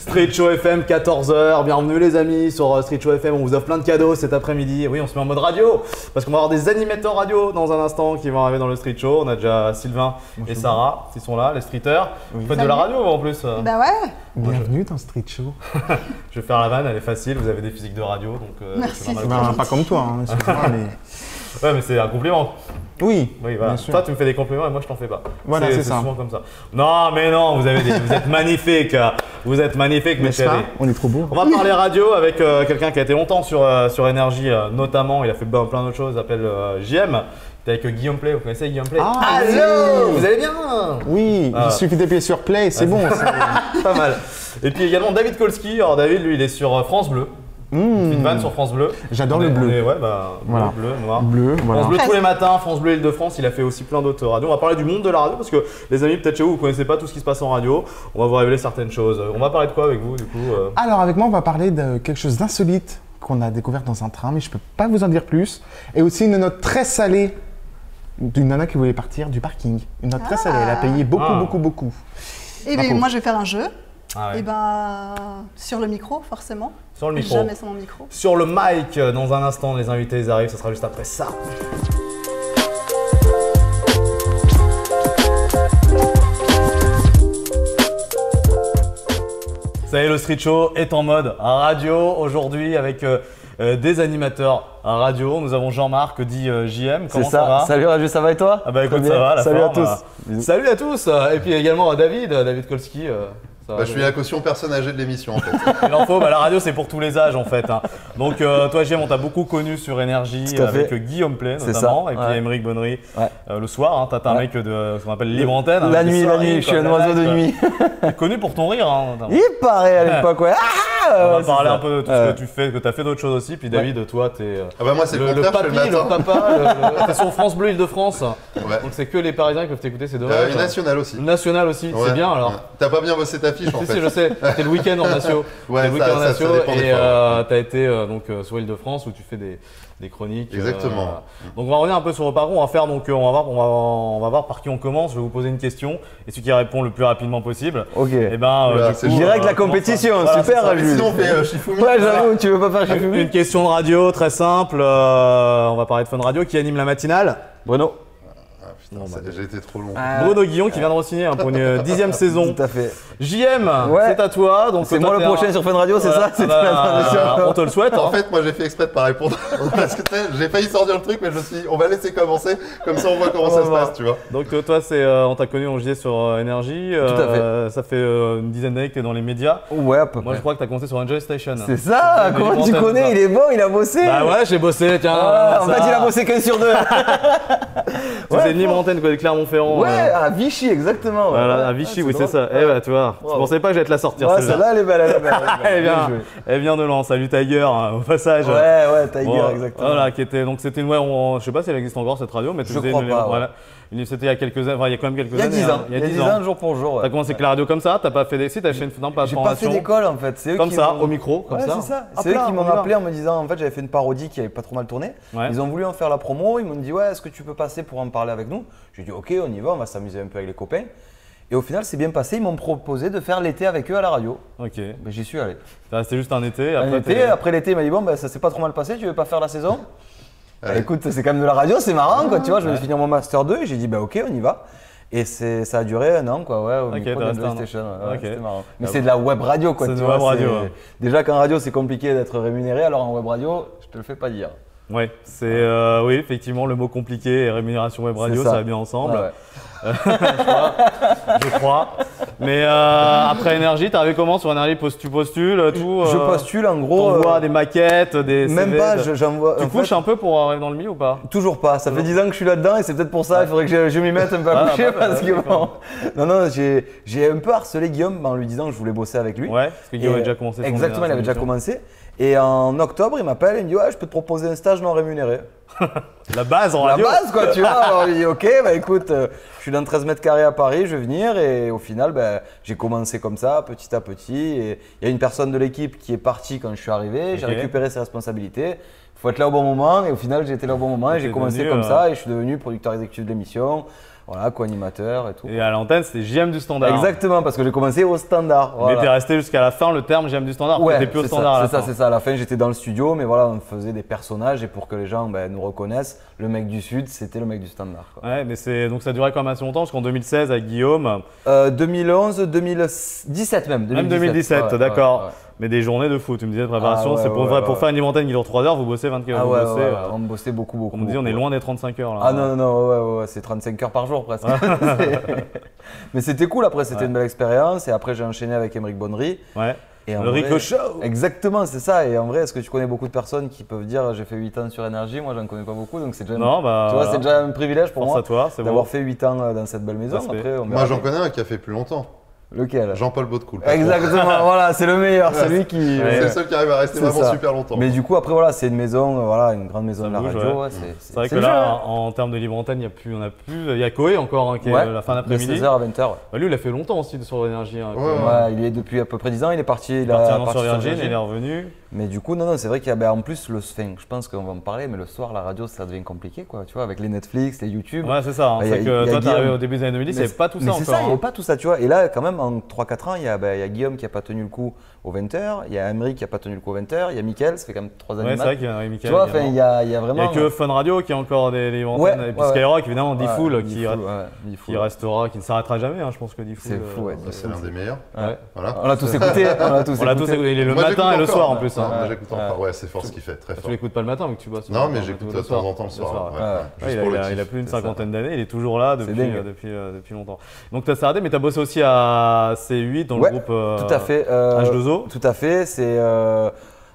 Street Show FM, 14h. Bienvenue les amis sur Street Show FM. On vous offre plein de cadeaux cet après-midi. Oui, on se met en mode radio parce qu'on va avoir des animateurs radio dans un instant qui vont arriver dans le Street Show. On a déjà Sylvain et Sarah qui sont là, les streeters. Vous faites de la radio en plus. Bah ouais. Bienvenue dans Street Show. Je vais faire la vanne, elle est facile. Vous avez des physiques de radio. Donc, merci. Pas comme toi, hein, excuse-moi, mais… Ouais, mais c'est un compliment. Oui, oui, voilà. bien sûr. Toi, tu me fais des compliments et moi, je t'en fais pas. Voilà, c'est ça. souvent comme ça. Non, mais non, vous êtes magnifique. Vous êtes magnifique, mes chéris. On est trop beau. On va parler radio avec quelqu'un qui a été longtemps sur Énergie, notamment. Il a fait plein d'autres choses. Il s'appelle JM. T'es avec Guillaume Play. Vous connaissez Guillaume Play? Allô, vous allez bien? Oui, il suffit d'appuyer sur Play, c'est bon. Pas mal. Et puis également David Kolski. Alors David, lui, il est sur France Bleu. Une vanne sur France Bleu. J'adore le bleu. Ouais, bah, voilà. bleu, noir. Bleu, voilà. France Bleu tous les matins, France Bleu Île-de-France. Il a fait aussi plein d'autres radios. On va parler du monde de la radio parce que les amis, peut-être chez vous, vous connaissez pas tout ce qui se passe en radio. On va vous révéler certaines choses. On va parler de quoi avec vous du coup Alors avec moi, on va parler de quelque chose d'insolite qu'on a découvert dans un train, mais je peux pas vous en dire plus. Et aussi une note très salée d'une nana qui voulait partir du parking. Une note très salée. Elle a payé beaucoup. Et bien moi je vais faire un jeu. Ah ouais. Et ben sur le micro forcément. Sur le micro. Jamais sur mon micro. Sur le mic, dans un instant, les invités ils arrivent, ça sera juste après ça. Ça y est, le Street Show est en mode radio aujourd'hui avec des animateurs radio. Nous avons Jean-Marc dit JM. Comment ça va? Salut Radio, ça va et toi? Ah bah écoute, ça va, la Salut forme. à tous. Salut à tous. Et puis également David Kolski. Je suis la caution personne âgée de l'émission en fait. Il en faut, la radio c'est pour tous les âges en fait. Hein. Donc toi JM, on t'a beaucoup connu sur Énergie avec Guillaume Play notamment et puis Émeric Bonnery le soir. Hein, t'as un mec de ce qu'on appelle libre antenne. La nuit, je suis un oiseau de nuit. Connu pour ton rire. Hein, il paraît à l'époque, ouais. On va parler un peu de tout ce que tu fais, que t'as fait d'autres choses aussi. Puis David, toi t'es moi c'est le papy, le papa, t'es sur France Bleu Île-de-France. Ouais. Donc c'est que les Parisiens qui peuvent t'écouter, c'est dommage. Et National aussi. National aussi, c'est bien alors. T'as pas bien bossé ta fiche en fait. Si, je sais. T'es le week-end en Natio. Ouais, le week-end en Natio dépend des et fois. t'as été donc sur Île-de-France où tu fais des chroniques. Exactement. Donc on va revenir un peu sur vos parcours. On va faire donc on va voir par qui on commence. Je vais vous poser une question et celui qui répond le plus rapidement possible. Ok. Et ben Voilà, du coup, direct la compétition, voilà, super Jules. Sinon on fait Shifumi. Ouais, j'avoue, tu veux pas faire Shifumi? Une question de radio très simple. On va parler de Fun Radio. Qui anime la matinale? Bruno. J'ai été trop long. Bruno Guillon qui vient de re-signer pour une 10e saison. Tout à fait. JM, c'est à toi. Donc c'est moi le prochain sur Fun Radio, c'est ça? On te le souhaite. En fait, moi j'ai fait exprès de pas répondre parce que j'ai failli sortir le truc, mais je me suis dit, on va laisser commencer, comme ça on voit comment ça se passe, tu vois. Donc toi, on t'a connu, on disait sur Énergie. Tout à fait. Ça fait une dizaine d'années que tu es dans les médias. Ouais, à peu près. Moi, je crois que tu as commencé sur Enjoy Station. C'est ça. Comment tu connais? Il est bon, il a bossé. Bah ouais, j'ai bossé. Tiens. En fait, il a bossé 15 sur 2. C'est une libre antenne de Clermont-Ferrand. Ouais, à Vichy, exactement. Voilà, à Vichy, oui, c'est ça. Eh bah, tu vois, je pensais pas que j'allais te la sortir. Ouais, celle-là, elle est belle. Elle vient de Lens. Salut Tiger, au passage. Ouais, Tiger, exactement. Voilà, donc c'était je sais pas si elle existe encore cette radio, mais je crois pas. Voilà. C'était il y a quelques années, il y a quand même quelques années. Il y a 10 ans. Il y a 10 ans, jour pour jour. T'as commencé avec la radio comme ça? T'as pas fait des sites? T'as fait une J'ai pas fait d'école en fait. C'est eux comme qui ça, au micro, comme ça. C'est ça. C'est eux qui m'ont appelé en me disant, en fait, j'avais fait une parodie qui avait pas trop mal tourné. Ils ont voulu en faire la promo. Ils m'ont dit, ouais, est-ce que tu peux passer pour en parler avec nous? J'ai dit, ok, on y va, on va s'amuser un peu avec les copains. Et au final, c'est bien passé. Ils m'ont proposé de faire l'été avec eux à la radio. Ok. Ben, j'y suis allé. C'était juste un été. Après l'été, il m'a dit, bon, ben, ça s'est pas trop mal passé. Tu veux pas faire la saison? Bah, écoute, c'est quand même de la radio, c'est marrant, quoi. Tu vois, je vais finir mon master 2 et j'ai dit, bah ok, on y va. Et ça a duré un an, quoi, ouais, au micro de PlayStation. C'était marrant. Mais c'est de la web radio, quoi. C'est de la web radio. Déjà qu'en radio, c'est compliqué d'être rémunéré, alors en web radio, je te le fais pas dire. Ouais, oui, effectivement, le mot compliqué et rémunération web radio, ça va bien ensemble. Ah ouais. Je crois. Mais après Énergie, t'arrives comment sur Énergie? Tu postules, tout Je postule en gros. T'envoies des maquettes, des CV. Même pas, j'envoie. Tu couches un peu pour arriver dans le milieu ou pas? Toujours pas. Ça fait 10 ans que je suis là-dedans et c'est peut-être pour ça. Il faudrait que je m'y mette un peu à coucher parce que bon. Non, j'ai un peu harcelé Guillaume en lui disant que je voulais bosser avec lui. Ouais, parce que Guillaume avait déjà commencé. Exactement, il avait déjà commencé. Et en octobre, il m'appelle et il me dit, ouais, je peux te proposer un stage non rémunéré. La base en radio. La base, quoi, tu vois. Alors il dit, ok, bah écoute, je suis dans 13 mètres carrés à Paris, je vais venir. Et au final, bah, j'ai commencé comme ça, petit à petit. Et il y a une personne de l'équipe qui est partie quand je suis arrivé. J'ai récupéré ses responsabilités. Il faut être là au bon moment. Et au final, j'ai été là au bon moment et j'ai commencé comme ça. Et je suis devenu producteur exécutif de l'émission. Voilà, co-animateur et tout. Et à l'antenne, c'était JM du standard. Exactement, parce que j'ai commencé au standard. Mais t'es resté jusqu'à la fin le terme JM du standard. Ouais, t'étais plus au standard à la fin. C'est ça. À la fin, j'étais dans le studio, mais voilà, on faisait des personnages et pour que les gens nous reconnaissent, le mec du Sud, c'était le mec du standard. Quoi. Ouais, mais donc ça durait quand même assez longtemps, jusqu'en 2016 avec Guillaume. 2011, 2017 même. 2017, d'accord. Mais des journées de foot, tu me disais de préparation, c'est pour faire une limontaine qui dure 3 heures, vous bossez 24 heures. On bossait beaucoup. On me dit on est loin des 35 heures là. Ah non, c'est 35 heures par jour presque. Mais c'était cool, après c'était une belle expérience et après j'ai enchaîné avec Émeric Bonnery. Ouais. Et le Rico Show. Exactement, c'est ça. Et en vrai, est-ce que tu connais beaucoup de personnes qui peuvent dire j'ai fait 8 ans sur Énergie? Moi, j'en connais pas beaucoup, donc c'est déjà, c'est déjà un privilège pour moi d'avoir fait 8 ans dans cette belle maison. Après, moi, j'en connais un qui a fait plus longtemps. Lequel? Jean-Paul Baudecoul. Exactement, voilà, c'est le meilleur, celui qui. C'est le seul qui arrive à rester vraiment super longtemps. Mais du coup, après, voilà, c'est une maison, une grande maison de la radio. C'est vrai que là, en termes de libre antenne, il y a Koé encore qui est la fin d'après-midi. 16h à 20h. Lui, il a fait longtemps aussi sur l'énergie. Il est depuis à peu près 10 ans, il est parti. Il est parti un an sur Virgin, il est revenu. Mais du coup, non, c'est vrai qu'il y a en plus, je pense qu'on va en parler, mais le soir, la radio, ça devient compliqué, quoi, tu vois, avec les Netflix, les YouTube. Ouais, c'est ça. C'est que toi, t'es arrivé au début des années 2010, il n'y avait pas tout ça encore. C'est ça, il n'y avait pas tout ça, tu vois. Et là, quand même, en 3-4 ans, il y a Guillaume qui n'a pas tenu le coup aux 20h, il y a Émeric qui n'a pas tenu le coup aux 20h, il y a Mickaël, ça fait quand même 3 années. Ouais, c'est vrai qu'il y a Mickaël. Tu vois, il y a vraiment. Il n'y a que Fun Radio qui a encore des livres antennes. Et puis Skyrock, évidemment, Diffoul qui restera, qui ne s'arrêtera jamais, je pense que Diffoul. C'est fou, c'est l'un des meilleurs. On l'a tous écouté. On l'a tous écouté. Il est le matin et le soir en plus. J'écoute encore. Ouais, c'est fort ce qu'il fait, très fort. Tu l'écoutes pas le matin, mais que tu bosses. Non, mais j'écoute de temps en temps le soir. Il a plus d'une cinquantaine d'années, il est toujours là depuis longtemps. Donc tu as s'arrêté, mais tu as bossé aussi à C8 dans le groupe H2O. Tout à fait, c'est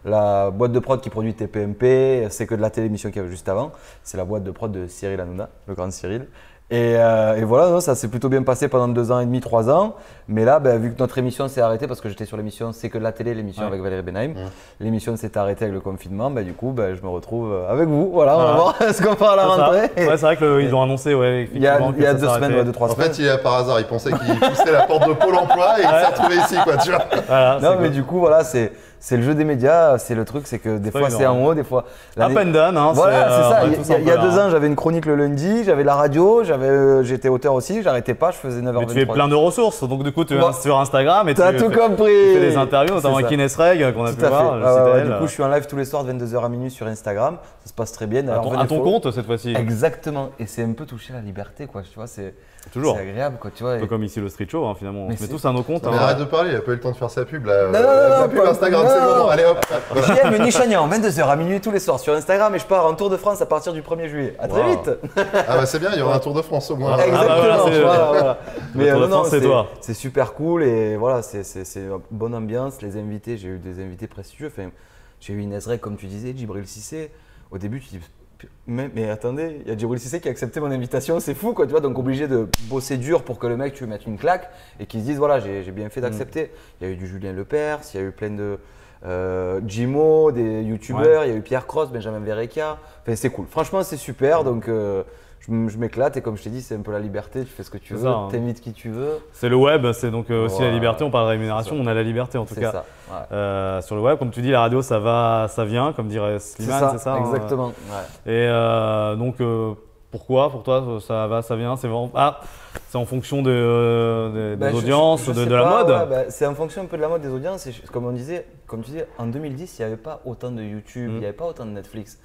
la boîte de prod qui produit TPMP, c'est que de la télémission qu'il y avait juste avant. C'est la boîte de prod de Cyril Hanouna, le grand Cyril. Et voilà, ça s'est plutôt bien passé pendant 2 ans et demi, 3 ans. Mais là, vu que notre émission s'est arrêtée, parce que j'étais sur l'émission C'est que de la télé, l'émission avec Valérie Benheim, l'émission s'est arrêtée avec le confinement, du coup, je me retrouve avec vous. Voilà, on va voir ce qu'on fait à la rentrée. Ouais, c'est vrai qu'ils ont annoncé, il y a 2 semaines, 2-3 semaines. En fait, il est par hasard, il pensait qu'il poussait la porte de Pôle emploi et il s'est retrouvé ici, quoi, tu vois. Voilà, non, mais du coup, voilà, c'est le jeu des médias, c'est le truc, c'est que des fois c'est en haut, des fois. Up and down, hein. Voilà, c'est ça. Il y a 2 ans, j'avais une chronique le lundi, j'avais la radio, j'étais auteur aussi, j'arrêtais pas, je faisais 9h23. Mais tu es plein de ressources, donc du coup tu es sur Instagram et tu tout compris. Tu fais des interviews, notamment avec Inès Reg qu'on a pu voir. Du coup, je suis en live tous les soirs de 22h à minuit sur Instagram, ça se passe très bien. À ton compte cette fois-ci. Exactement, et c'est un peu toucher la liberté, quoi. Tu vois, c'est agréable, quoi. Tu vois. Un peu comme ici le Street Show, finalement. On se met tous à nos comptes. Mais arrête de parler, il a pas eu le temps de faire sa pub là. La pub Instagram, c'est bon. Allez hop. JM Nichagnan, 22h à minuit tous les soirs sur Instagram et je pars en Tour de France à partir du 1er juillet. À très vite. Ah c'est bien, il y aura un Tour de France au moins. Exactement. Voilà. Mais c'est toi. C'est super cool et voilà, c'est une bonne ambiance. Les invités, j'ai eu des invités prestigieux. Enfin, j'ai eu Inès Reg, comme tu disais, Djibril Cissé. Au début, tu dis mais attendez, il y a Djibril Cissé qui a accepté mon invitation, c'est fou, quoi, tu vois, donc obligé de bosser dur pour que le mec, tu lui mettes une claque et qu'il se dise voilà, j'ai bien fait d'accepter. Il y a eu du Julien Lepers, il y a eu plein de Jimo, des youtubeurs, il y a eu Pierre Cross, Benjamin Verrecchia. Enfin, c'est cool. Franchement, c'est super. Donc, je m'éclate et comme je t'ai dit, c'est un peu la liberté. Tu fais ce que tu veux, t'invites qui tu veux. C'est le web, c'est donc aussi la liberté. On parle de rémunération, on a la liberté en tout cas. Ça. Sur le web, comme tu dis, la radio, ça va, ça vient, comme dirait Slimane, c'est ça. Exactement. Et donc, pourquoi pour toi ça va, ça vient, c'est vraiment c'est en fonction des audiences, de la mode. C'est en fonction un peu de la mode des audiences. Et comme tu disais, en 2010, il n'y avait pas autant de YouTube, il n'y avait pas autant de Netflix.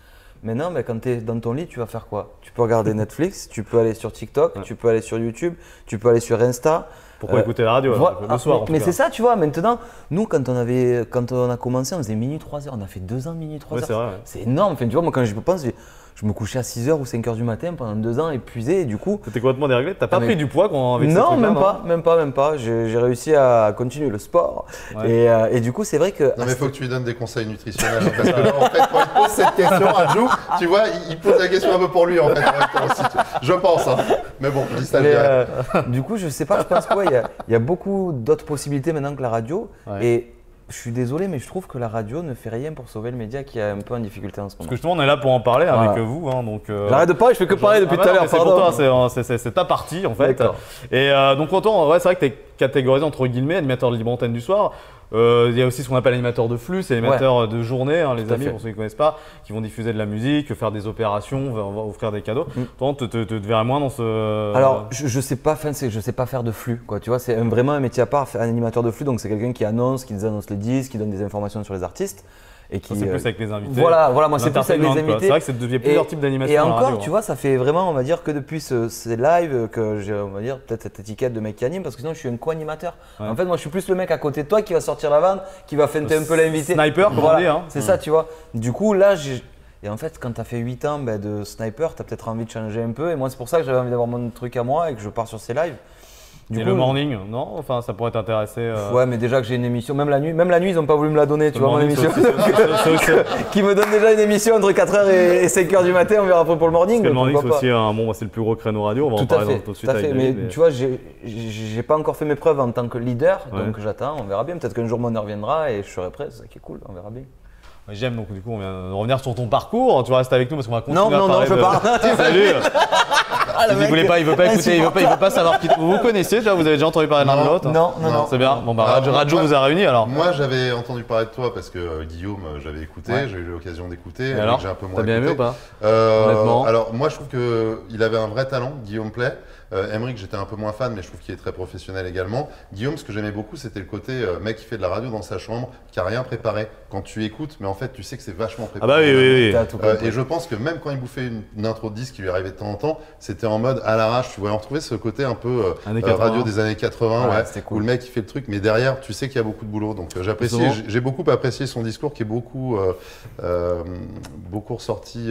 Maintenant, quand tu es dans ton lit, tu vas faire quoi? Tu peux regarder Netflix, tu peux aller sur TikTok, tu peux aller sur YouTube, tu peux aller sur Insta. Pourquoi écouter la radio le soir? Mais c'est ça, tu vois. Maintenant, nous, quand on a commencé, on faisait minuit 3 heures. On a fait 2 ans minuit 3 heures. C'est énorme. Enfin, tu vois, moi, quand je pense, je me couchais à 6h ou 5h du matin pendant 2 ans épuisé et du coup… C'était complètement déréglé? T'as pas pris du poids avec Non, même pas. J'ai réussi à continuer le sport et du coup c'est vrai que… Non mais il faut que tu lui donnes des conseils nutritionnels parce que là en fait quand il pose cette question Rajou, tu vois, il pose la question un peu pour lui en fait. Je pense mais bon, je dis ça du coup je sais pas, je pense qu'il y a beaucoup d'autres possibilités maintenant que la radio et… Je suis désolé, mais je trouve que la radio ne fait rien pour sauver le média qui est un peu en difficulté en ce moment. Parce que justement, on est là pour en parler avec vous. Donc, j'arrête de parler, je fais que parler depuis tout à l'heure. C'est pour toi, c'est ta partie en fait. Et donc, c'est vrai que catégorisé entre guillemets animateur de libre antenne du soir. Il y a aussi ce qu'on appelle animateur de flux, c'est animateur de journée, hein, les amis, pour ceux qui ne connaissent pas, qui vont diffuser de la musique, faire des opérations, va offrir des cadeaux. Toi, te verrais moins dans ce… Alors, je sais pas faire de flux, quoi. Tu vois, c'est vraiment un métier à part, un animateur de flux. Donc, c'est quelqu'un qui annonce les disques, qui donne des informations sur les artistes. Et qui, c'est plus avec les invités. Voilà, moi c'est plus avec les invités. C'est vrai que il y a plusieurs types d'animations. Et encore, radio, tu vois, ça fait vraiment, on va dire, que depuis ces lives que j'ai, on va dire, peut-être cette étiquette de mec qui anime, parce que sinon je suis un co-animateur. Ouais. En fait, moi je suis plus le mec à côté de toi qui va sortir la vanne, qui va feinter un peu l'invité. Sniper, comme on dit. Hein. C'est ça, tu vois. Du coup, là, et en fait, quand tu as fait 8 ans de sniper, tu as peut-être envie de changer un peu. Et moi, c'est pour ça que j'avais envie d'avoir mon truc à moi et que je pars sur ces lives. Et le morning, non? Enfin, ça pourrait t'intéresser. Ouais, mais déjà que j'ai une émission, même la nuit, ils n'ont pas voulu me la donner, tu vois, mon émission. Qui me donne déjà une émission entre 4h et 5h du matin, on verra après pour le morning. Parce que le morning, c'est aussi c'est le plus gros créneau radio, on va en parler tout de suite. Tout à fait, mais tu vois, j'ai pas encore fait mes preuves en tant que leader, donc j'attends, on verra bien. Peut-être qu'un jour mon heure viendra et je serai prêt, c'est ça qui est cool, on verra bien. J'aime, donc du coup on vient de revenir sur ton parcours, tu vas rester avec nous parce qu'on va continuer à parler. Non, je pars. Salut. Il veut pas écouter, il veut pas savoir qui vous connaissez déjà, vous avez déjà entendu parler de l'un de l'autre? Non. C'est bien, bon bah Radjo vous a réunis alors. Moi j'avais entendu parler de toi parce que Guillaume j'avais écouté, j'ai eu l'occasion d'écouter, alors j'ai un peu moins t'as bien aimé ou pas? Honnêtement. Alors moi je trouve qu'il avait un vrai talent, Guillaume Play. Emeric, j'étais un peu moins fan, mais je trouve qu'il est très professionnel également. Guillaume, ce que j'aimais beaucoup, c'était le côté mec qui fait de la radio dans sa chambre, qui a rien préparé. Quand tu écoutes, mais en fait, tu sais que c'est vachement préparé. Ah bah oui. Et je pense que même quand il bouffait une intro de disque qui lui arrivait de temps en temps, c'était en mode à l'arrache. Tu vois, on retrouvait ce côté un peu radio des années 80, cool. où le mec il fait le truc, mais derrière, tu sais qu'il y a beaucoup de boulot. Donc j'ai beaucoup apprécié son discours, qui est beaucoup ressorti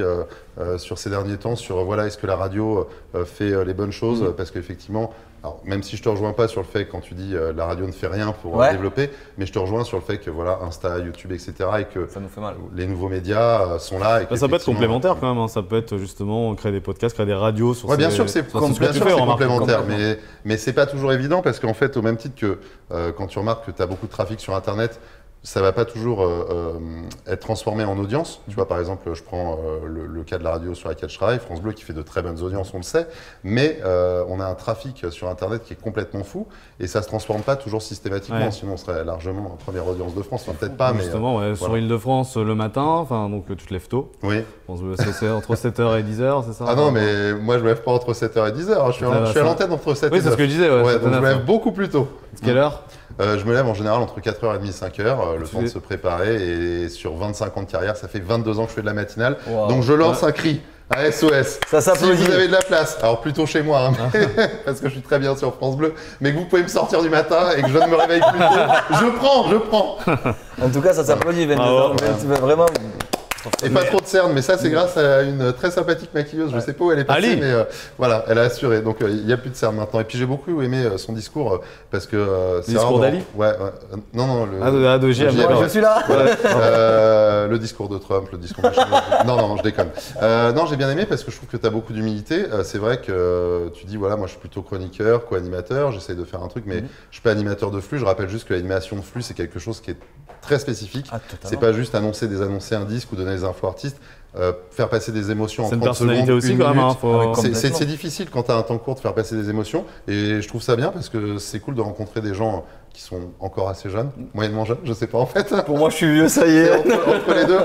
sur ces derniers temps, sur voilà, est-ce que la radio fait les bonnes choses, parce qu'effectivement, alors, même si je te rejoins pas sur le fait quand tu dis la radio ne fait rien pour développer, mais je te rejoins sur le fait que voilà, Insta, YouTube, etc. et que ça nous fait mal. Les nouveaux médias sont là. Et ça peut être complémentaire quand même, hein. Ça peut être justement créer des podcasts, créer des radios sur bien sûr que c'est complémentaire, mais c'est pas toujours évident parce qu'en fait, au même titre que quand tu remarques que tu as beaucoup de trafic sur Internet, ça va pas toujours être transformé en audience. Tu vois, par exemple, je prends le cas de la radio sur laquelle je travaille, France Bleu, qui fait de très bonnes audiences, on le sait, mais on a un trafic sur Internet qui est complètement fou et ça se transforme pas toujours systématiquement, sinon on serait largement en première audience de France, enfin, peut-être pas, mais… Justement, voilà. Sur Île-de-France le matin, donc tu te lèves tôt. Oui. C'est entre 7h et 10h, c'est ça? Ah non, mais moi je me lève pas entre 7h et 10h, je suis à l'antenne entre 7h et 10h. Oui, c'est ce que je disais. Donc je me lève beaucoup plus tôt. Quelle heure? Je me lève en général entre 4h30 et 5h, le temps de se préparer, et sur 25 ans de carrière, ça fait 22 ans que je fais de la matinale. Wow. Donc je lance un cri, un SOS. Ça s'applaudit. Si vous avez de la place, alors plutôt chez moi, hein, parce que je suis très bien sur France Bleu, mais que vous pouvez me sortir du matin et que je ne me réveille plus tôt, je prends. En tout cas, ça s'applaudit, vraiment. Et pas trop de cernes, mais ça c'est grâce à une très sympathique maquilleuse, je sais pas où elle est passée, mais voilà, elle a assuré, donc il n'y a plus de cernes maintenant. Et puis j'ai beaucoup aimé son discours, parce que… le discours d'Ali ? Ouais, non, de GM, je suis là. Le discours de Trump, le discours de non, je déconne. Non, j'ai bien aimé parce que je trouve que tu as beaucoup d'humilité. C'est vrai que tu dis, voilà, moi je suis plutôt chroniqueur, co-animateur, j'essaye de faire un truc, mais je suis pas animateur de flux. Je rappelle juste que l'animation de flux, c'est quelque chose qui est très spécifique. C'est pas juste annoncer un disque ou donner des infos artistes. Faire passer des émotions en 30 secondes, personnalité aussi quand même. C'est difficile quand tu as un temps court de faire passer des émotions et je trouve ça bien parce que c'est cool de rencontrer des gens qui sont encore assez jeunes, moyennement jeunes, je sais pas en fait. Pour moi je suis vieux, ça y est.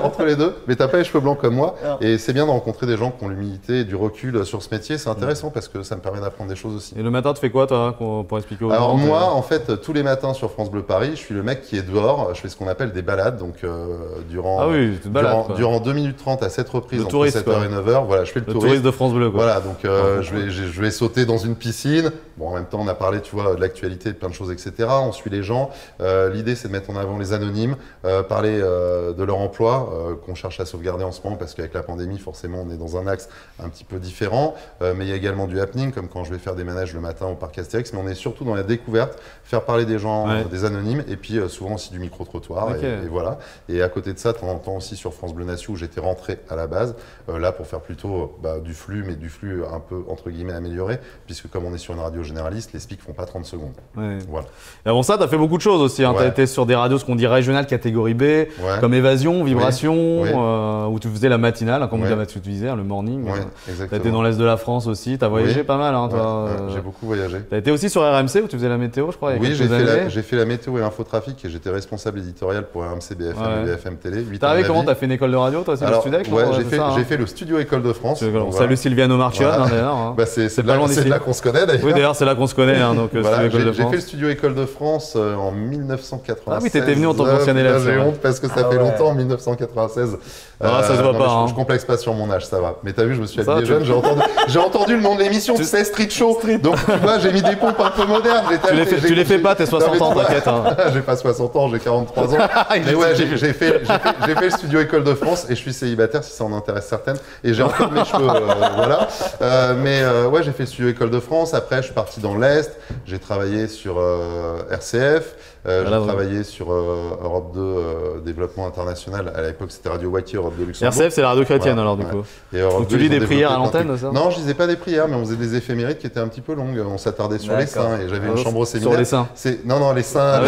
Entre les deux, mais t'as pas les cheveux blancs comme moi et c'est bien de rencontrer des gens qui ont l'humilité et du recul sur ce métier, c'est intéressant parce que ça me permet d'apprendre des choses aussi. Et le matin tu fais quoi toi pour expliquer aux gens? Alors moi en fait tous les matins sur France Bleu Paris, je suis le mec qui est dehors, je fais ce qu'on appelle des balades, donc durant 2 minutes 30 à 7 reprises entre 7h et 9h, voilà, je fais le touriste de France Bleu quoi. Voilà, donc je vais sauter dans une piscine. Bon, en même temps on a parlé, tu vois, de l'actualité, de plein de choses, etc. On suit les gens. L'idée c'est de mettre en avant les anonymes, parler de leur emploi qu'on cherche à sauvegarder en ce moment parce qu'avec la pandémie forcément on est dans un axe un petit peu différent, mais il y a également du happening comme quand je vais faire des manèges le matin au parc Astérix, mais on est surtout dans la découverte, faire parler des gens, des anonymes et puis souvent aussi du micro-trottoir et voilà. Et à côté de ça, de temps en temps aussi sur France Bleu Nation où j'étais rentré à la base, là pour faire plutôt du flux, mais du flux un peu entre guillemets amélioré, puisque comme on est sur une radio généraliste, les speaks font pas 30 secondes. Ouais. Voilà. Et avant ça, t'as fait beaucoup de choses aussi. Hein. Ouais. T'as été sur des radios, ce qu'on dit régionales, catégorie B, comme Évasion, Vibration, où tu faisais la matinale, hein, comme tu disais, hein, le morning. T'as été dans l'Est de la France aussi. T'as voyagé pas mal, hein, toi. J'ai beaucoup voyagé. T'as été aussi sur RMC où tu faisais la météo, je crois. Oui, j'ai fait la météo et l'infotrafic et j'étais responsable éditorial pour RMC, BFM et BFM Télé. T'es arrivé comment? T'as fait une école de radio, toi, c'est le Studec? J'ai fait le studio École de France. Salut Sylviano Marchion, d'ailleurs. C'est de là qu'on se connaît d'ailleurs. Oui, d'ailleurs, c'est là qu'on se connaît. J'ai fait le studio École de France en 1996. Ah oui, t'étais venu en tant qu'ancien élève. J'ai honte parce que ça fait longtemps, en Ça 1996. se voit pas. Je complexe pas sur mon âge, ça va. Mais t'as vu, je me suis habillé jeune. J'ai entendu le nom de l'émission, tu sais, Street Show. Donc tu vois, j'ai mis des pompes un peu modernes. Tu les fais pas, t'es 60 ans, t'inquiète. J'ai pas 60 ans, j'ai 43 ans. Mais ouais, j'ai fait le studio École de France et je suis célibataire si ça en intéresse certaines. Et j'ai encore mes cheveux, voilà. Ouais, j'ai fait le studio École de France. Après, je suis parti dans l'Est. J'ai travaillé sur RCF. J'ai travaillé sur Europe 2 Développement International. À l'époque, c'était Radio Wacky, Europe 2 Luxembourg. RCF, c'est la radio chrétienne alors du coup. Et Europe 2, tu lis des prières à l'antenne, ça? Non, je lisais pas des prières, mais on faisait des éphémérides qui étaient un petit peu longues. On s'attardait sur les saints et j'avais une chambre au séminaire. Sur les saints? Non, les saints,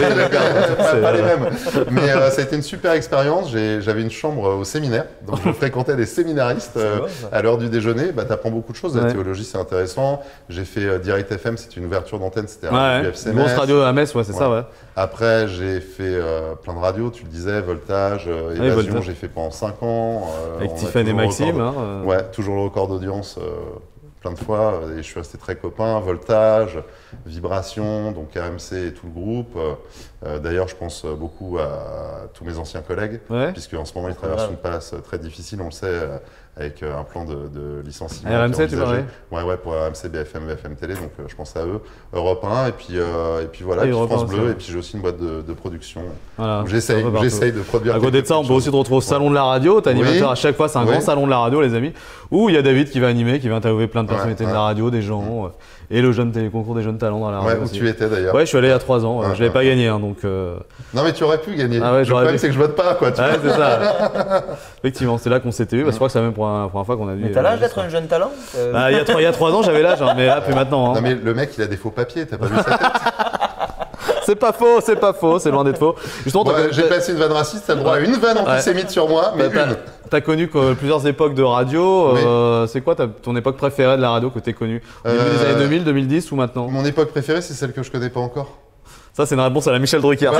pas les mêmes. Mais ça a été une super expérience. J'avais une chambre au séminaire, donc je fréquentais des séminaristes à l'heure du déjeuner. Bah, t'apprends beaucoup de choses. La théologie, c'est intéressant. J'ai fait Direct FM, c'était une ouverture d'antenne, c'était radio FCMS. Une grosse radio à Metz, c'est ça, ouais. Après, j'ai fait plein de radios, tu le disais, Voltage, Évasion, j'ai fait pendant 5 ans. Avec Tiffany et Maxime. Ouais, toujours le record d'audience plein de fois. Et je suis resté très copain. Voltage, Vibration, donc RMC et tout le groupe. D'ailleurs, je pense beaucoup à tous mes anciens collègues, puisque en ce moment, ils traversent une passe très difficile, on le sait, avec un plan de licenciement. RMC, tu parlais? Ouais, pour RMC, BFM Télé, donc je pense à eux. Europe 1, et puis voilà, puis France Bleu, et puis j'ai aussi une boîte de production. Voilà, j'essaye de produire. À côté de ça, on peut aussi te retrouver au salon de la radio. T'es animateur à chaque fois, c'est un grand salon de la radio, les amis, où il y a David qui va animer, qui va interviewer plein de personnalités de la radio, des gens, et le concours des jeunes talents dans la radio. Ouais, où tu étais d'ailleurs. Ouais, je suis allé il y a 3 ans, je l'avais pas gagné, donc. Non, mais tu aurais pu gagner. Ah ouais, le problème, c'est que je vote pas, quoi. Ouais, c'est ça. Effectivement, c'est là qu'on s'était eu, parce que je crois que c'est même pour la première fois qu'on a vu. Mais t'as l'âge d'être un jeune talent? Il y a 3 ans, j'avais l'âge, mais là, plus maintenant. Non, mais le mec, il a des faux papiers, t'as pas vu sa tête? C'est pas faux, c'est loin d'être faux. J'ai passé une vanne raciste, t'as le droit à une vanne antisémite sur moi, mais une. T'as connu plusieurs époques de radio. C'est quoi ton époque préférée de la radio que t'es connue? Au début des années 2000, 2010 ou maintenant? Mon époque préférée, c'est celle que je connais pas encore. Ça, c'est une réponse à la Michel Drucker.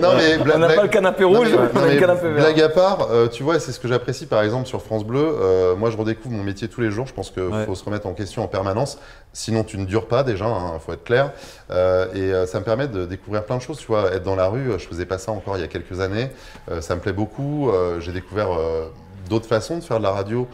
Non, mais on n'a pas le canapé rouge, on a le canapé vert. Blague à part, tu vois, c'est ce que j'apprécie par exemple sur France Bleu. Moi, je redécouvre mon métier tous les jours. Je pense qu'il faut se remettre en question en permanence. Sinon, tu ne dures pas déjà, il faut être clair. Et ça me permet de découvrir plein de choses. Tu vois, être dans la rue, je faisais pas ça encore il y a quelques années. Ça me plaît beaucoup. J'ai découvert d'autres façons de faire de la radio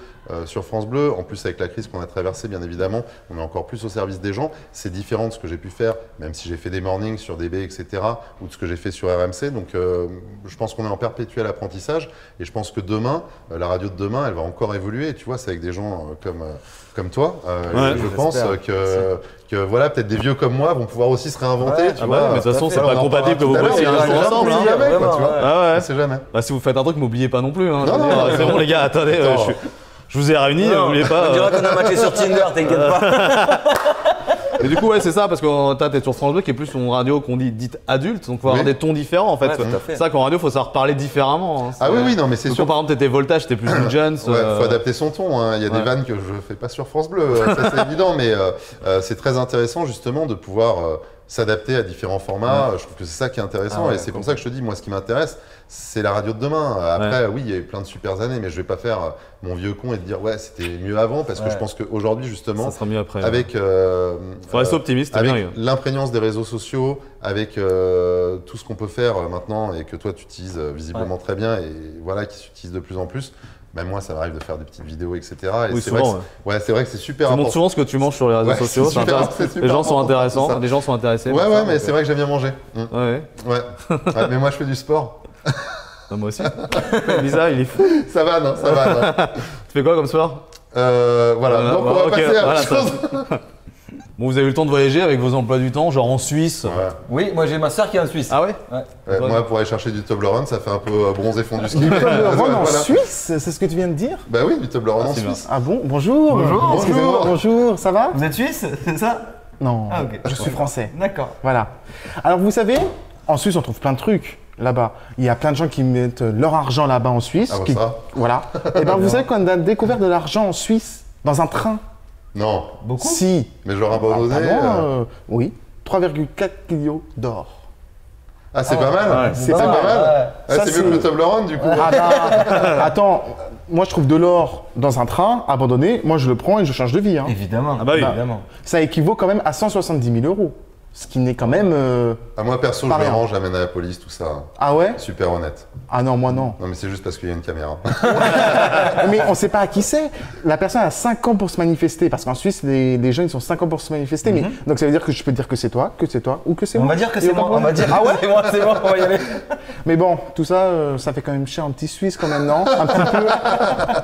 sur France Bleu. En plus, avec la crise qu'on a traversée, bien évidemment, on est encore plus au service des gens. C'est différent de ce que j'ai pu faire, même si j'ai fait des mornings sur DB, etc., ou de ce que j'ai fait sur RMC. Donc, je pense qu'on est en perpétuel apprentissage. Et je pense que demain, la radio de demain, elle va encore évoluer. Et tu vois, c'est avec des gens comme toi. Je pense que voilà, peut-être des vieux comme moi vont pouvoir aussi se réinventer. Tu vois, mais de toute façon, c'est pas compatible que vous bossiez un jour ensemble. On sait jamais. Si vous faites un truc, m'oubliez pas non plus. C'est bon, les gars, attendez. Je vous ai réunis, n'oubliez pas. On dira qu'on a matché sur Tinder, t'inquiète pas. Et du coup, ouais, c'est ça, parce que t'es sur France Bleu qui est plus une radio qu'on dit dite adulte, donc il faut avoir des tons différents en fait. C'est ça qu'en radio, il faut savoir parler différemment. Ah oui, non, mais c'est sûr. Par exemple, t'étais Voltage, t'étais plus du Jones. Ouais, faut adapter son ton. Il y a des vannes que je fais pas sur France Bleu, ça c'est évident, mais c'est très intéressant justement de pouvoir s'adapter à différents formats. Je trouve que c'est ça qui est intéressant et c'est pour ça que je te dis, moi, ce qui m'intéresse, c'est la radio de demain. Après, oui, il y a eu plein de super années, mais je vais pas faire mon vieux con et te dire ouais, c'était mieux avant, parce que je pense qu'aujourd'hui, justement, ça sera mieux après. Avec, faut rester optimiste, avec l'imprégnance des réseaux sociaux, avec tout ce qu'on peut faire maintenant et que toi tu utilises visiblement très bien et voilà, qui s'utilise de plus en plus. Même moi, ça m'arrive de faire des petites vidéos, etc. Et oui, c'est souvent. Vrai c'est vrai que c'est super important. Tu montres souvent ce que tu manges sur les réseaux sociaux. Les gens sont intéressants, les gens sont intéressés. Ouais, mais c'est vrai que j'aime bien manger. Ouais. Mais moi, je fais du sport. Non, moi aussi. Lisa, il est fou. Ça va, non. Tu fais quoi comme sport? Voilà. Donc, on va passer à autre chose. Bon, vous avez eu le temps de voyager avec vos emplois du temps, genre en Suisse? Oui, moi j'ai ma soeur qui est en Suisse. Ah ouais? Moi, pour aller chercher du Toblerone, ça fait un peu bronzé fond du ski. Du Toblerone en Suisse? C'est ce que tu viens de dire? Bah oui, du Toblerone en Suisse. Ah bon? Bonjour. Excusez-moi, bonjour, ça va? Vous êtes suisse, c'est ça? Non, Ah, ok. je suis français. D'accord. Voilà. Alors vous savez, en Suisse, on trouve plein de trucs là-bas. Il y a plein de gens qui mettent leur argent là-bas en Suisse. Ah, bah, qui- ça. Voilà. Et ben vous savez qu'on a découvert de l'argent en Suisse dans un train. Non, Beaucoup. Si. mais genre abandonné. Oui. 3,4 kilos d'or. Ah, c'est pas mal. Ouais. C'est pas pas mal. mal. Ah, Ça, c'est mieux que le Toblerone du coup. Ah bah, attends, moi je trouve de l'or dans un train abandonné, moi je le prends et je change de vie. Hein. Évidemment. Ah bah oui. Évidemment. Ça équivaut quand même à 170 000 euros. Ce qui n'est quand même... Ah, moi perso, Pas je le rien. range, j'amène à la police, tout ça. Ah ouais? Super honnête. Ah non, moi non. Non, mais c'est juste parce qu'il y a une caméra. Mais on ne sait pas à qui c'est. La personne a 5 ans pour se manifester. Parce qu'en Suisse, les jeunes, ils ont 5 ans pour se manifester. Mais, donc ça veut dire que je peux dire que c'est toi ou que c'est On moi. va dire que Il y a c'est pas moi. de On va dire problème. Ah ouais? c'est moi, c'est moi, on va y aller. Mais bon, tout ça, ça fait quand même cher un petit Suisse quand même, non? Un petit peu.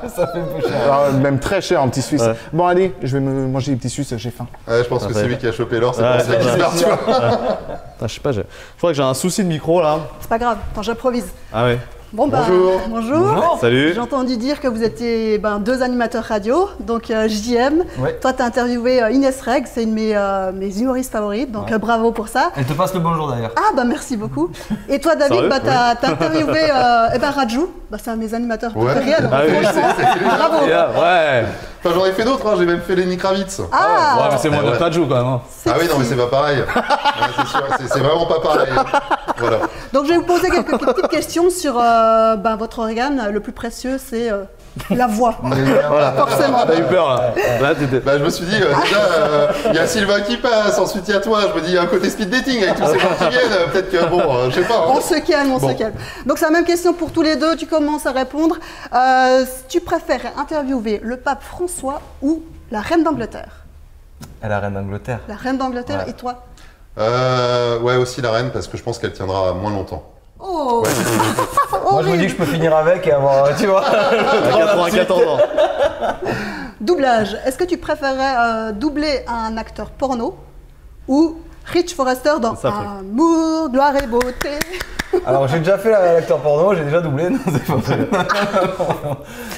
Ça fait un peu cher. Ah, même très cher un petit Suisse. Ouais. Bon allez, je vais me manger des petits Suisses, j'ai faim. Ouais, je pense que Après. c'est lui qui a chopé l'or, c'est Ouais, pour ça qu'il se barre, tu vois. Putain, je sais pas, je crois que j'ai un souci de micro là. C'est pas grave, attends, j'improvise. Ah ouais. Bon, bah, Bonjour. bonjour. Salut. J'ai entendu dire que vous étiez deux animateurs radio, donc JM. Ouais. Toi, tu as interviewé Inès Reg, c'est une de mes humoristes favorites, donc bravo pour ça. Elle te passe le bonjour d'ailleurs. Ah bah merci beaucoup. Et toi David, Sérieux t'as interviewé Rajou, c'est un de mes animateurs Ouais. préférés. Alors, Ah oui, franchement, bravo. Ouais. Enfin, j'en ai fait d'autres, hein. J'ai même fait Lenny Kravitz. Ah, Ouais, mais c'est moins de Rajou quoi, non? Ah oui, non, mais c'est pas pareil. Ouais, c'est sûr, c'est vraiment pas pareil. Voilà. donc je vais vous poser quelques petites questions sur votre organe le plus précieux, c'est la voix. Forcément. T'as eu peur là. Là, t'étais. Bah, je me suis dit, il y a Sylvain qui passe, ensuite il y a toi. Je me dis, il y a un côté speed dating avec tous ces gens qui viennent. Peut-être que, bon, je sais pas. hein. On se calme, on Bon. se calme. Donc c'est la même question pour tous les deux, tu commences à répondre. Tu préfères interviewer le pape François ou la reine d'Angleterre? Elle est la reine d'Angleterre. La reine d'Angleterre Ouais. et toi? Ouais, aussi la reine, parce que je pense qu'elle tiendra moins longtemps. Oh, Moi je me dis que je peux finir avec et avoir, tu vois. T'as 94 ans. Doublage. Est-ce que tu préférerais doubler un acteur porno ou Rich Forrester dans C'est ça, le truc. Amour, gloire et beauté? Alors j'ai déjà fait l'acteur porno, j'ai déjà doublé, non c'est pas vrai.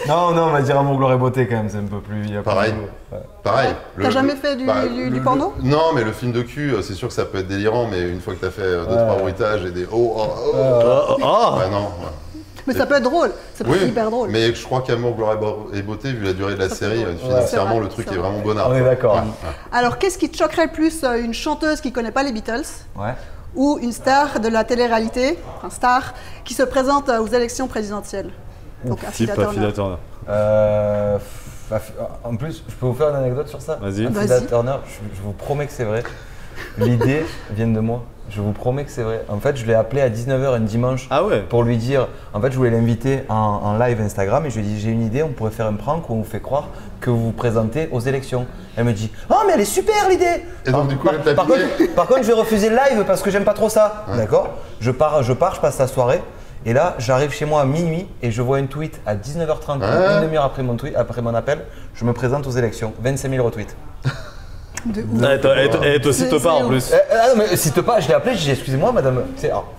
Non, on va dire Amour, gloire et beauté quand même, c'est un peu plus... il y a pas Pareil. de- ouais. Pareil. T'as jamais fait du porno? Non, mais le film de cul, c'est sûr que ça peut être délirant, mais une fois que t'as fait 2-3 bruitages et des oh, oh, oh. Oh. Ouais, non. Ouais. Mais ça peut être drôle, c'est Oui, hyper drôle. mais je crois qu'Amour, gloire et beauté, vu la durée de la Ça, c'est série, drôle. financièrement, Ouais. le truc C'est est vrai. vraiment bonnard. On est quoi. d'accord. Ouais. Alors qu'est-ce qui te choquerait le plus, une chanteuse qui connaît pas les Beatles Ouais. ou une star de la télé-réalité, un star, qui se présente aux élections présidentielles? Donc Type Affida Turner. Affida Turner. En plus, je peux vous faire une anecdote sur ça? Vas-y. Affida Vas-y. Turner, je vous promets que c'est vrai. L'idée vient de moi. Je vous promets que c'est vrai. En fait, je l'ai appelé à 19h un dimanche Ah ouais. pour lui dire. En fait, je voulais l'inviter en live Instagram et je lui ai dit j'ai une idée, on pourrait faire un prank où on vous fait croire que vous vous présentez aux élections. Elle me dit oh, mais elle est super l'idée! Et donc, du coup, elle t'a par pillé. par contre, je vais refuser le live parce que j'aime pas trop ça. Ouais. D'accord? Je passe la soirée. Et là, j'arrive chez moi à minuit et je vois une tweet à 19h30, Ouais. une demi-heure après mon appel. Je me présente aux élections. 25 000 retweets. De ouf. Et toi aussi te C'est pas en ouf. plus. Ah non, mais si te pas, je l'ai appelé, j'ai dit excusez-moi, madame,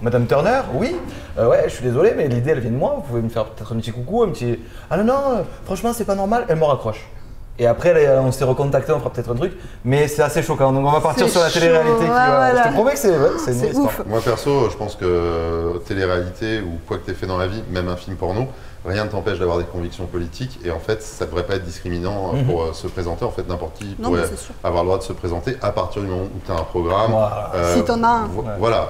madame Turner, oui, ouais, je suis désolé, mais l'idée elle vient de moi, vous pouvez me faire peut-être un petit coucou, un petit. Ah non, non, franchement, c'est pas normal, elle me raccroche. Et après, on s'est recontacté, on fera peut-être un truc, mais c'est assez choquant. Donc on va partir C'est sur la télé-réalité. chaud, voilà. Je te promets que c'est une C'est vraie histoire. ouf. Moi perso, je pense que télé-réalité ou quoi que t'aies fait dans la vie, même un film porno, rien ne t'empêche d'avoir des convictions politiques et en fait ça devrait pas être discriminant pour se présenter. En fait n'importe qui Non, pourrait mais c'est sûr. avoir le droit de se présenter à partir du moment où tu as un programme. Voilà. Si t'en as un. Voilà.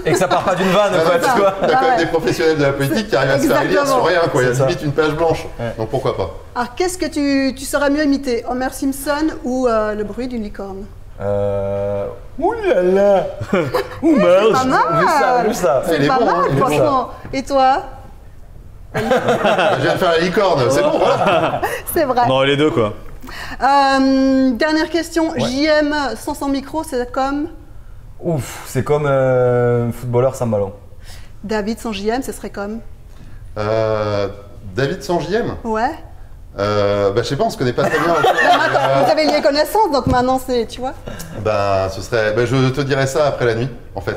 Et que ça part pas d'une vanne, quoi, tu vois. T'as Ah quand même ouais. des professionnels de la politique qui arrivent à se faire élire Exactement. sur rien, quoi. Il y a C'est ça. limite une page blanche. Ouais. Donc pourquoi pas. Alors qu'est-ce que tu saurais mieux imiter, Homer Simpson ou le bruit d'une licorne? Ouh là là. Pas mal. Vu ça. Il C'est est pas bon, hein, mal, il est bon. franchement. Et toi? Je viens de faire la licorne, c'est bon, voilà. C'est vrai. Non, les deux quoi. Dernière question. Ouais. JM sans micro, c'est comme Ouf, c'est comme un footballeur sans ballon. David sans JM, ce serait comme David sans JM Ouais. Je sais pas, on se connaît pas très bien. Vous avez lié connaissance, donc maintenant c'est, tu vois. Ce serait. Je te dirai ça après la nuit, en fait.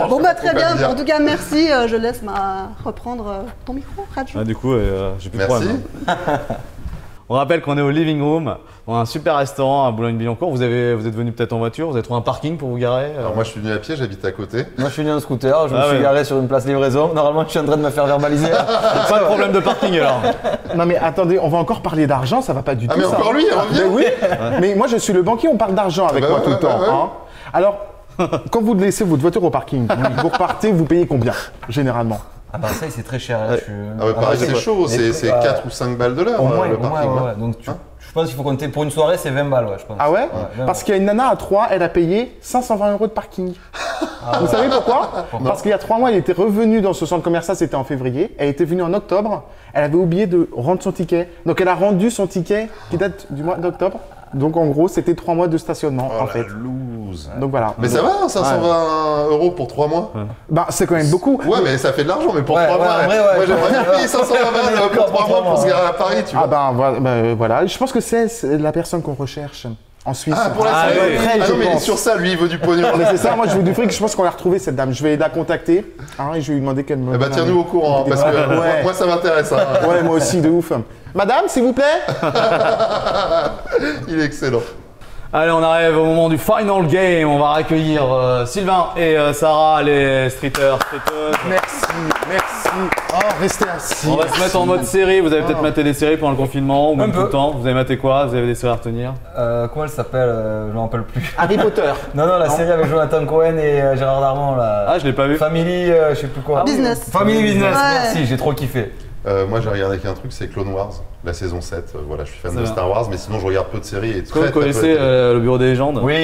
Bon bah très Faut pas bien. le dire. En tout cas, merci. Je laisse reprendre ton micro, Rajou. Ah, du coup, j'ai plus de Merci. problème. hein. On rappelle qu'on est au Living Room, dans un super restaurant à Boulogne-Billancourt. Vous êtes venu peut-être en voiture, vous avez trouvé un parking pour vous garer Alors moi je suis venu à pied, j'habite à côté. Moi je suis venu en scooter, je me suis garé sur une place livraison. Normalement je suis en train de me faire verbaliser. Pas de problème de parking alors. Non mais attendez, on va encore parler d'argent, ça va pas du tout Ah mais ça. encore lui, il revient. Mais oui, mais moi je suis le banquier, on parle d'argent avec Bah moi ouais, tout le temps. ouais, ouais. Hein. Alors, quand vous laissez votre voiture au parking, vous repartez, vous payez combien généralement? Ah bah ça c'est très cher. Ouais. Ah ouais, pareil, c'est chaud, c'est 4 ou 5 balles de l'heure Au moins, le parking. ouais. Donc je pense qu'il faut compter pour une soirée, c'est 20 balles, ouais, je pense. Ah ouais, 20 Parce qu'il y a une nana à 3, elle a payé 520 € de parking. Vous savez pourquoi? Parce qu'il y a 3 mois, elle était revenue dans ce centre commercial, c'était en février. Elle était venue en octobre, elle avait oublié de rendre son ticket. Donc elle a rendu son ticket qui date du mois d'octobre. Donc en gros, c'était 3 mois de stationnement Oh en fait. la loose. Donc voilà. Mais ça va, hein, 520 € pour 3 mois. Bah, c'est quand même beaucoup. Ouais, mais ça fait de l'argent, mais pour Ouais, 3 mois, ouais, ouais, moi ouais. j'aimerais bien payer 520 balles pour 3 mois pour se garer à Paris, tu Ah vois. voilà, je pense que c'est la personne qu'on recherche en Suisse. Ah, pour la Ah, série. oui. Très, Ah je non, mais pense. sur ça, lui, il veut du pognon. Mais c'est ça, moi je veux du fric, je pense qu'on l'a retrouvée cette dame. Je vais la contacter et je vais lui demander qu'elle me. Eh bah donne tiens-nous au courant, hein, parce que Ouais. moi ça m'intéresse. Hein. Ouais, moi aussi, de ouf. Madame, s'il vous plaît. Il est excellent. Allez, on arrive au moment du final game. On va accueillir Sylvain et Sarah, les streeters, streeteuses. Merci. Oh, restez assis. On va se mettre en mode série. Vous avez peut-être maté des séries pendant le confinement ou même Un tout le peu. temps. Vous avez maté quoi? Vous avez des séries à retenir? Comment elle s'appelle Je m'en rappelle plus. Harry Potter. Non, la série avec Jonathan Cohen et Gérard Darmon là. Ah, je l'ai pas vu. Family, je sais plus quoi. Business. Family Business, Ouais. merci, j'ai trop kiffé. Moi j'ai regardé qu'un truc, c'est Clone Wars, la saison 7. Voilà, je suis fan C'est de bien. Star Wars, mais sinon je regarde peu de séries et Est-ce que très vous très peu connaissez de télé. le bureau des légendes? Oui,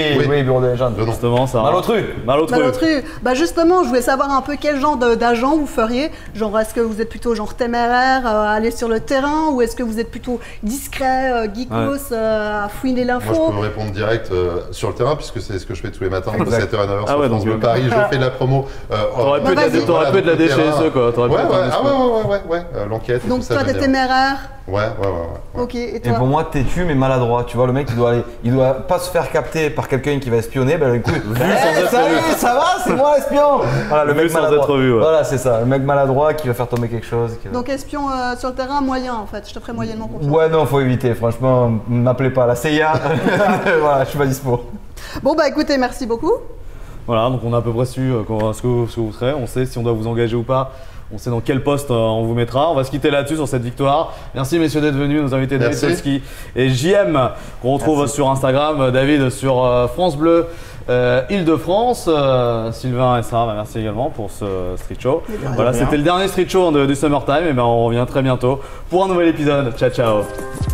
Bureau des légendes. Non. Justement, Sarah. Malotru. Malotru. Bah justement, je voulais savoir un peu quel genre d'agent vous feriez. Genre, est-ce que vous êtes plutôt genre téméraire, aller sur le terrain, ou est-ce que vous êtes plutôt discret, geekos, à fouiner Moi je l'info? peux répondre direct sur le terrain, puisque c'est ce que je fais tous les matins de Exact. 7h à 9h Ah sur ouais, France donc, Bleu Paris. Je fais de la promo. T'aurais pu être de la DCSE quoi. T'aurais pu Ouais, être un discours. ouais. L'enquête et Donc tout ça. toi, t'es j'aime bien. téméraire. Ouais. Ok, et Et toi? pour moi, têtu mais maladroit. Tu vois, le mec, il doit pas se faire capter par quelqu'un qui va espionner. Ben écoute, sans être salut, vu. ça va, c'est moi l'espion. Voilà, le Vu mec sans maladroit. être vu, ouais. Voilà, c'est ça, le mec maladroit qui va faire tomber quelque chose. Donc espion sur le terrain, moyen en fait. Je te ferai moyennement confiance. Ouais, non, faut éviter. Franchement, m'appelez pas la CIA. Voilà, je suis pas dispo. Bon bah écoutez, merci beaucoup. Voilà, donc on a à peu près su ce que vous serez. On sait si on doit vous engager ou pas. On sait dans quel poste on vous mettra. On va se quitter là-dessus sur cette victoire. Merci messieurs d'être venus, nos invités David Merci. Solski et JM, qu'on retrouve sur Instagram, David sur France Bleu Île-de-France, Sylvain et Sarah, merci également pour ce street show. Voilà, c'était le dernier street show du Summertime, et ben on revient très bientôt pour un nouvel épisode. Ciao ciao.